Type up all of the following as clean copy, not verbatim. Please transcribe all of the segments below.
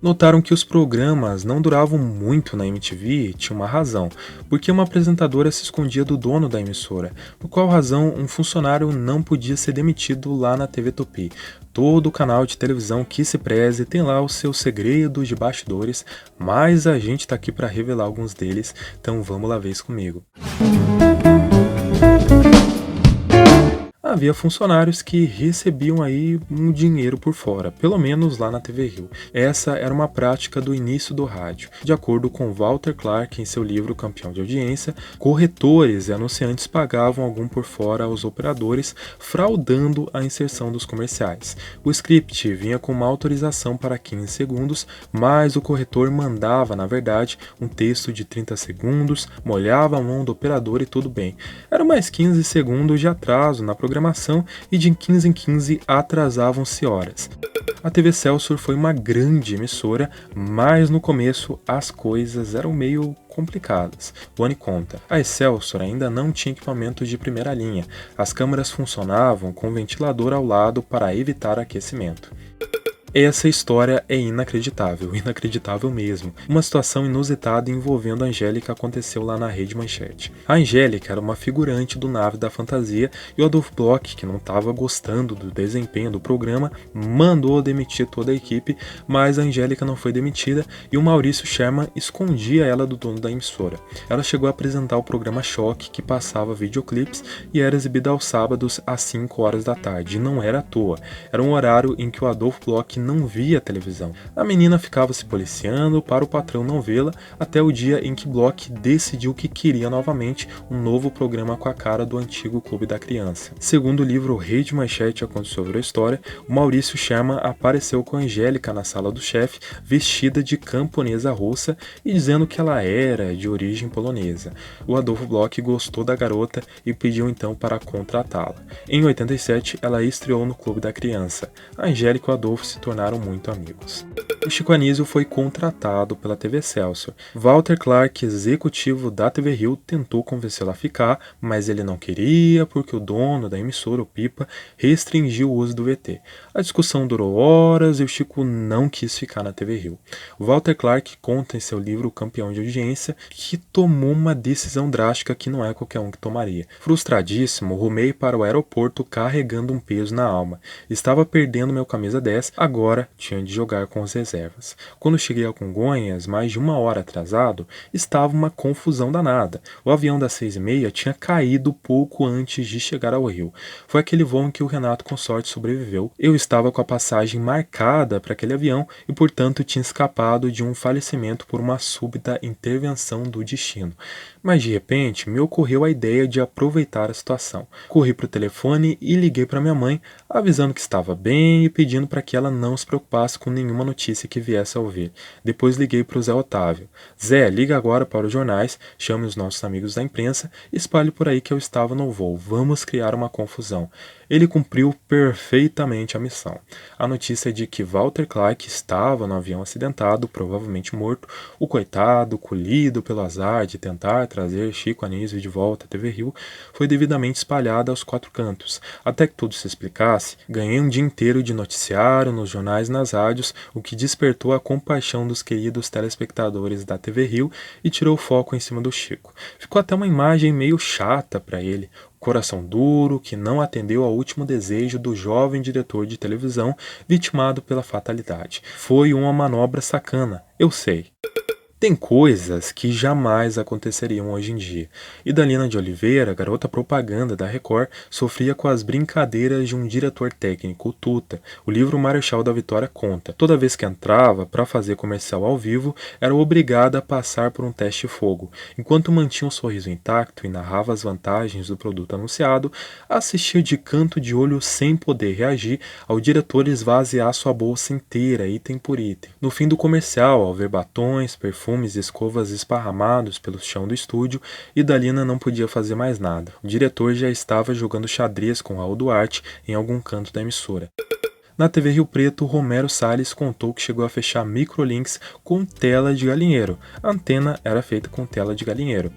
Notaram que os programas não duravam muito na MTV e tinha uma razão, porque uma apresentadora se escondia do dono da emissora, por qual razão um funcionário não podia ser demitido lá na TV Tupi. Todo canal de televisão que se preze tem lá os seus segredos de bastidores, mas a gente tá aqui para revelar alguns deles, então vamos lá ver isso comigo. Havia funcionários que recebiam aí um dinheiro por fora, pelo menos lá na TV Rio. Essa era uma prática do início do rádio. De acordo com Walter Clark em seu livro Campeão de Audiência, corretores e anunciantes pagavam algum por fora aos operadores, fraudando a inserção dos comerciais. O script vinha com uma autorização para 15 segundos, mas o corretor mandava, na verdade, um texto de 30 segundos, molhava a mão do operador e tudo bem. Era mais 15 segundos de atraso na programação e de 15 em 15 atrasavam-se horas. A TV Excelsior foi uma grande emissora, mas no começo as coisas eram meio complicadas. Boni conta, a Excelsior ainda não tinha equipamentos de primeira linha, as câmeras funcionavam com ventilador ao lado para evitar aquecimento. Essa história é inacreditável, inacreditável mesmo. Uma situação inusitada envolvendo a Angélica aconteceu lá na Rede Manchete. A Angélica era uma figurante do Nave da Fantasia e o Adolfo Bloch, que não estava gostando do desempenho do programa, mandou demitir toda a equipe, mas a Angélica não foi demitida e o Maurício Sherman escondia ela do dono da emissora. Ela chegou a apresentar o programa Choque, que passava videoclipes e era exibido aos sábados às 5 horas da tarde. E não era à toa, era um horário em que o Adolfo Bloch não via televisão. A menina ficava se policiando para o patrão não vê-la até o dia em que Bloch decidiu que queria novamente um novo programa com a cara do antigo Clube da Criança. Segundo o livro Rede Manchete, a conta sobre a história, o Maurício Sherman apareceu com a Angélica na sala do chefe, vestida de camponesa russa e dizendo que ela era de origem polonesa. O Adolfo Bloch gostou da garota e pediu então para contratá-la. Em 87, ela estreou no Clube da Criança. A Angélica e o Adolfo se tornaram muito amigos. O Chico Anísio foi contratado pela TV Excelsior. Walter Clark, executivo da TV Rio, tentou convencê-lo a ficar, mas ele não queria porque o dono da emissora, o Pipa, restringiu o uso do VT. A discussão durou horas e o Chico não quis ficar na TV Rio. Walter Clark conta em seu livro Campeão de Audiência que tomou uma decisão drástica que não é qualquer um que tomaria. Frustradíssimo, rumei para o aeroporto carregando um peso na alma. Estava perdendo meu camisa 10, agora tinha de jogar com as reservas. Quando cheguei a Congonhas, mais de uma hora atrasado, estava uma confusão danada. O avião das 6h30 tinha caído pouco antes de chegar ao Rio. Foi aquele voo em que o Renato Consorte sobreviveu. Eu estava com a passagem marcada para aquele avião e, portanto, tinha escapado de um falecimento por uma súbita intervenção do destino. Mas, de repente, me ocorreu a ideia de aproveitar a situação. Corri para o telefone e liguei para minha mãe, avisando que estava bem e pedindo para que ela não se preocupasse com nenhuma notícia que viesse a ouvir. Depois liguei para o Zé Otávio. Zé, liga agora para os jornais, chame os nossos amigos da imprensa e espalhe por aí que eu estava no voo. Vamos criar uma confusão. Ele cumpriu perfeitamente a missão. A notícia de que Walter Clark estava no avião acidentado, provavelmente morto, o coitado, colhido pelo azar de tentar trazer Chico Anísio de volta à TV Rio, foi devidamente espalhada aos 4 cantos. Até que tudo se explicasse, ganhei um dia inteiro de noticiário nos jornais e nas rádios, o que despertou a compaixão dos queridos telespectadores da TV Rio e tirou o foco em cima do Chico. Ficou até uma imagem meio chata para ele, coração duro que não atendeu ao último desejo do jovem diretor de televisão vitimado pela fatalidade. Foi uma manobra sacana, eu sei. Tem coisas que jamais aconteceriam hoje em dia. Idalina de Oliveira, garota propaganda da Record, sofria com as brincadeiras de um diretor técnico, o Tuta. O livro Marechal da Vitória conta. Toda vez que entrava para fazer comercial ao vivo, era obrigada a passar por um teste de fogo. Enquanto mantinha um sorriso intacto e narrava as vantagens do produto anunciado, assistia de canto de olho sem poder reagir ao diretor esvaziar sua bolsa inteira, item por item. No fim do comercial, ao ver batons, perfumes e escovas esparramados pelo chão do estúdio, Idalina não podia fazer mais nada. O diretor já estava jogando xadrez com Raul Duarte em algum canto da emissora. Na TV Rio Preto, Romero Salles contou que chegou a fechar microlinks com tela de galinheiro. A antena era feita com tela de galinheiro.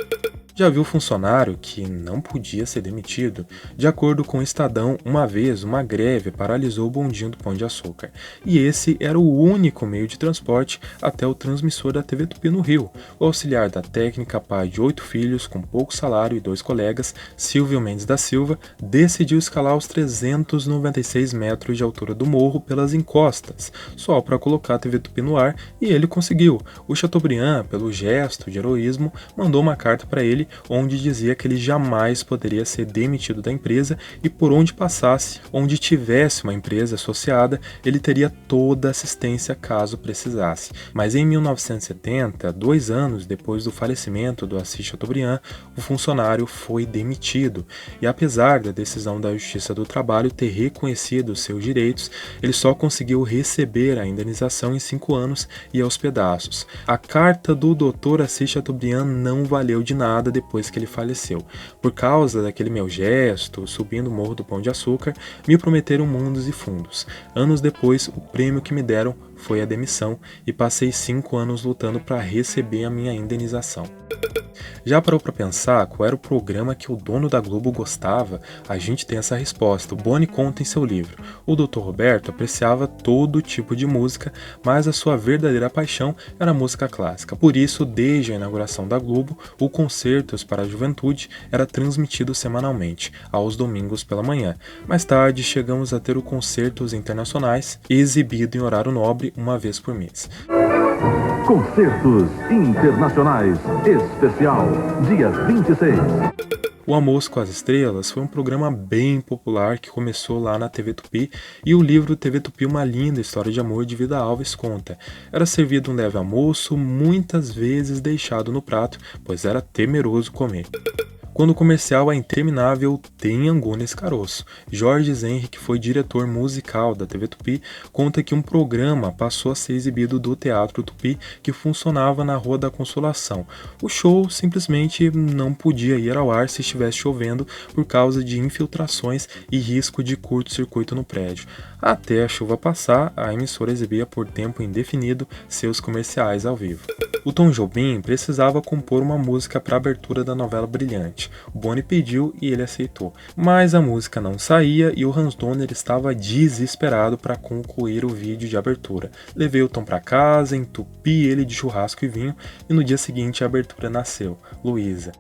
Já viu o funcionário que não podia ser demitido? De acordo com o Estadão, uma vez uma greve paralisou o bondinho do Pão de Açúcar. E esse era o único meio de transporte até o transmissor da TV Tupi no Rio. O auxiliar da técnica, pai de 8 filhos, com pouco salário e 2 colegas, Silvio Mendes da Silva, decidiu escalar os 396 metros de altura do morro pelas encostas, só para colocar a TV Tupi no ar, e ele conseguiu. O Chateaubriand, pelo gesto de heroísmo, mandou uma carta para ele onde dizia que ele jamais poderia ser demitido da empresa e por onde passasse, onde tivesse uma empresa associada, ele teria toda a assistência caso precisasse. Mas em 1970, 2 anos depois do falecimento do Assis Chateaubriand, o funcionário foi demitido. E apesar da decisão da Justiça do Trabalho ter reconhecido seus direitos, ele só conseguiu receber a indenização em 5 anos e aos pedaços. A carta do Dr. Assis Chateaubriand não valeu de nada depois que ele faleceu. Por causa daquele meu gesto, subindo o Morro do Pão de Açúcar, me prometeram mundos e fundos. Anos depois, o prêmio que me deram foi a demissão e passei 5 anos lutando para receber a minha indenização. Já parou para pensar qual era o programa que o dono da Globo gostava? A gente tem essa resposta. O Boni conta em seu livro. O Dr. Roberto apreciava todo tipo de música, mas a sua verdadeira paixão era a música clássica. Por isso, desde a inauguração da Globo, o Concertos para a Juventude era transmitido semanalmente, aos domingos pela manhã. Mais tarde, chegamos a ter o Concertos Internacionais, exibido em horário nobre uma vez por mês. Concertos Internacionais, especial, dia 26. O Almoço com as Estrelas foi um programa bem popular que começou lá na TV Tupi, e o livro TV Tupi, Uma Linda História de Amor, de Vida Alves, conta. Era servido um leve almoço, muitas vezes deixado no prato, pois era temeroso comer. Quando o comercial é interminável, tem angu nesse caroço. Jorge Zenri, que foi diretor musical da TV Tupi, conta que um programa passou a ser exibido do Teatro Tupi, que funcionava na Rua da Consolação. O show simplesmente não podia ir ao ar se estivesse chovendo por causa de infiltrações e risco de curto-circuito no prédio. Até a chuva passar, a emissora exibia por tempo indefinido seus comerciais ao vivo. O Tom Jobim precisava compor uma música para a abertura da novela Brilhante. O Boni pediu e ele aceitou, mas a música não saía e o Hans Donner estava desesperado para concluir o vídeo de abertura. Levei o Tom para casa, entupi ele de churrasco e vinho e no dia seguinte a abertura nasceu, Luísa.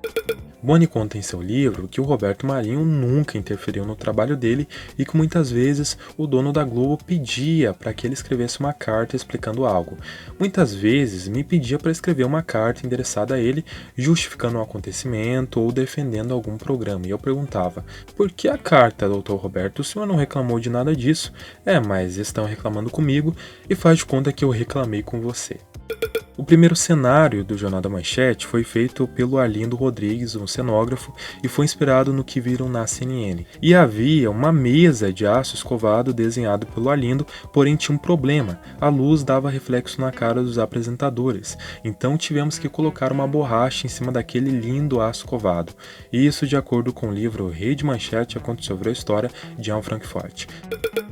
Boni conta em seu livro que o Roberto Marinho nunca interferiu no trabalho dele e que muitas vezes o dono da Globo pedia para que ele escrevesse uma carta explicando algo. Muitas vezes me pedia para escrever uma carta endereçada a ele, justificando um acontecimento ou defendendo algum programa. E eu perguntava, por que a carta, doutor Roberto? O senhor não reclamou de nada disso? Mas estão reclamando comigo e faz de conta que eu reclamei com você. O primeiro cenário do Jornal da Manchete foi feito pelo Arlindo Rodrigues, um cenógrafo, e foi inspirado no que viram na CNN. E havia uma mesa de aço escovado desenhado pelo Arlindo, porém tinha um problema: a luz dava reflexo na cara dos apresentadores, então tivemos que colocar uma borracha em cima daquele lindo aço escovado. Isso de acordo com o livro Rei de Manchete, a conta sobre a história, de Jean Frankfurt.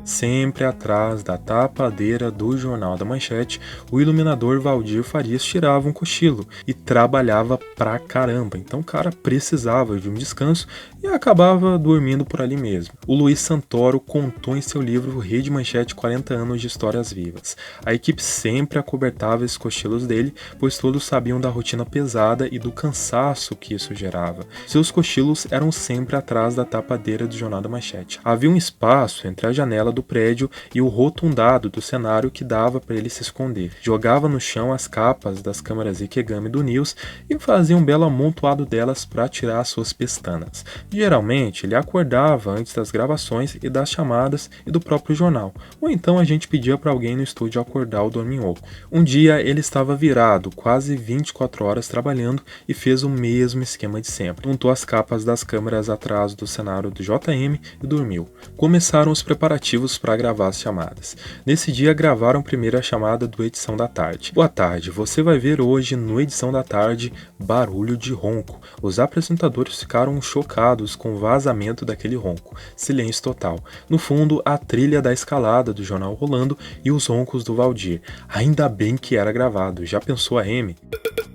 Sempre atrás da tapadeira do Jornal da Manchete, o iluminador Valdir Farias tirava um cochilo e trabalhava pra caramba, então o cara precisava de um descanso e acabava dormindo por ali mesmo. O Luiz Santoro contou em seu livro Rei de Manchete 40 anos de histórias vivas. A equipe sempre acobertava esses cochilos dele, pois todos sabiam da rotina pesada e do cansaço que isso gerava. Seus cochilos eram sempre atrás da tapadeira do Jornal da Manchete. Havia um espaço entre a janela do prédio e o rotundado do cenário que dava para ele se esconder. Jogava no chão as capas das câmeras Ikegami do News e fazia um belo amontoado delas para tirar suas pestanas. Geralmente ele acordava antes das gravações e das chamadas e do próprio jornal, ou então a gente pedia para alguém no estúdio acordar o dorminhoco. Um dia ele estava virado, quase 24 horas trabalhando, e fez o mesmo esquema de sempre. Montou as capas das câmeras atrás do cenário do JM e dormiu. Começaram os preparativos para gravar as chamadas. Nesse dia gravaram primeiro a chamada do Edição da Tarde. Boa tarde, você vai ver hoje no Edição da Tarde barulho de ronco. Os apresentadores ficaram chocados com o vazamento daquele ronco. Silêncio total. No fundo, a trilha da escalada do jornal rolando e os roncos do Valdir. Ainda bem que era gravado. Já pensou a M?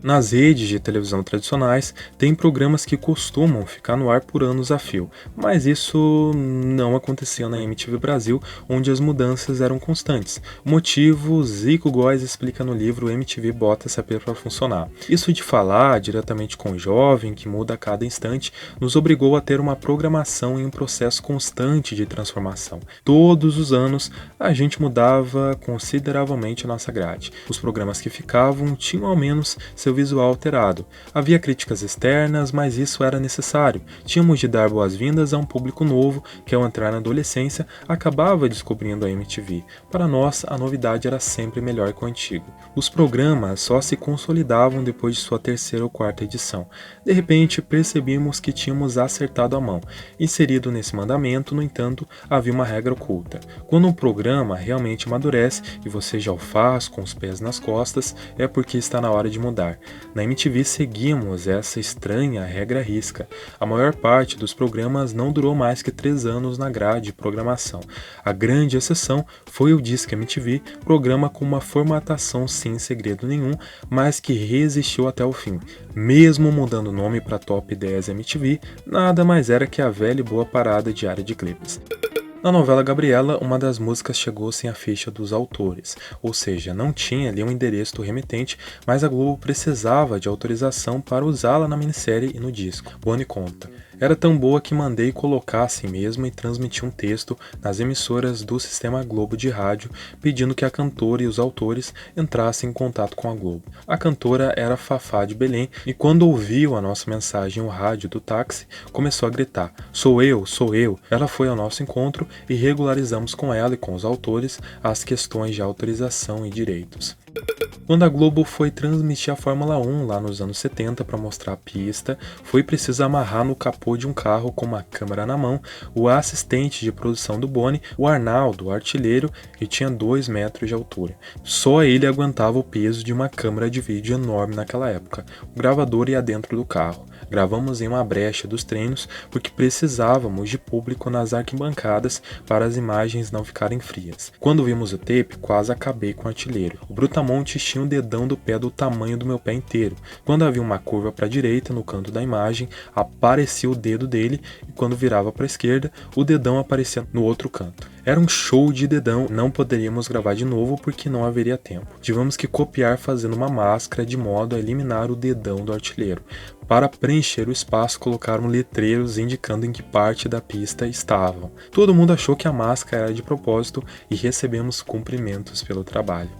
Nas redes de televisão tradicionais, tem programas que costumam ficar no ar por anos a fio, mas isso não acontecia na MTV Brasil, onde as mudanças eram constantes. O motivo, Zico Góes explica no livro MTV Bota SAP para Funcionar. Isso de falar diretamente com o jovem, que muda a cada instante, nos obrigou a ter uma programação em um processo constante de transformação. Todos os anos, a gente mudava consideravelmente a nossa grade. Os programas que ficavam tinham ao menos seu visual alterado. Havia críticas externas, mas isso era necessário. Tínhamos de dar boas-vindas a um público novo que, ao entrar na adolescência, acabava descobrindo a MTV. Para nós, a novidade era sempre melhor que o antigo. Os programas só se consolidavam depois de sua terceira ou quarta edição. De repente, percebimos que tínhamos acertado a mão. Inserido nesse mandamento, no entanto, havia uma regra oculta. Quando um programa realmente amadurece e você já o faz com os pés nas costas, é porque está na hora de mudar. Na MTV seguimos essa estranha regra à risca. A maior parte dos programas não durou mais que 3 anos na grade de programação. A grande exceção foi o Disque MTV, programa com uma formatação sem segredo nenhum, mas que resistiu até o fim. Mesmo mudando o nome para Top 10 MTV, nada mais era que a velha e boa parada diária de clipes. Na novela Gabriela, uma das músicas chegou sem a ficha dos autores, ou seja, não tinha ali um endereço do remetente, mas a Globo precisava de autorização para usá-la na minissérie e no disco. Boni conta. Era tão boa que mandei colocar assim mesmo e transmitir um texto nas emissoras do Sistema Globo de rádio, pedindo que a cantora e os autores entrassem em contato com a Globo. A cantora era Fafá de Belém e quando ouviu a nossa mensagem no rádio do táxi, começou a gritar: sou eu, sou eu. Ela foi ao nosso encontro e regularizamos com ela e com os autores as questões de autorização e direitos. Quando a Globo foi transmitir a Fórmula 1 lá nos anos 70 para mostrar a pista, foi preciso amarrar no capô de um carro com uma câmera na mão o assistente de produção do Boni, o Arnaldo, o artilheiro, que tinha 2 metros de altura. Só ele aguentava o peso de uma câmera de vídeo enorme naquela época. O gravador ia dentro do carro. Gravamos em uma brecha dos treinos porque precisávamos de público nas arquibancadas para as imagens não ficarem frias. Quando vimos o tape, quase acabei com o artilheiro. O Brutamontes tinha o dedão do pé do tamanho do meu pé inteiro. Quando havia uma curva para a direita, no canto da imagem, aparecia o dedo dele e quando virava para a esquerda, o dedão aparecia no outro canto. Era um show de dedão, não poderíamos gravar de novo porque não haveria tempo. Tivemos que copiar fazendo uma máscara de modo a eliminar o dedão do artilheiro. Para preencher o espaço, colocaram letreiros indicando em que parte da pista estavam. Todo mundo achou que a máscara era de propósito e recebemos cumprimentos pelo trabalho.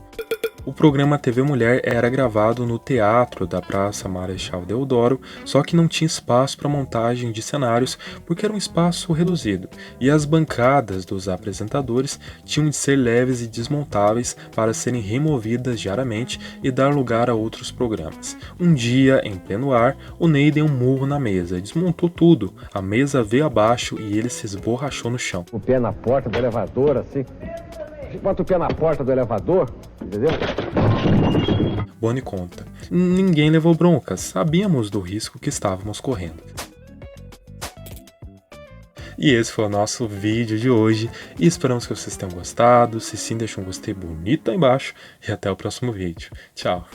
O programa TV Mulher era gravado no teatro da Praça Marechal Deodoro, só que não tinha espaço para montagem de cenários porque era um espaço reduzido, e as bancadas dos apresentadores tinham de ser leves e desmontáveis para serem removidas diariamente e dar lugar a outros programas. Um dia, em pleno ar, o Ney deu um murro na mesa, desmontou tudo, a mesa veio abaixo e ele se esborrachou no chão. O pé na porta do elevador, assim. Bota o pé na porta do elevador, entendeu? Boni conta. Ninguém levou bronca, sabíamos do risco que estávamos correndo. E esse foi o nosso vídeo de hoje, e esperamos que vocês tenham gostado. Se sim, deixa um gostei bonito aí embaixo, e até o próximo vídeo. Tchau!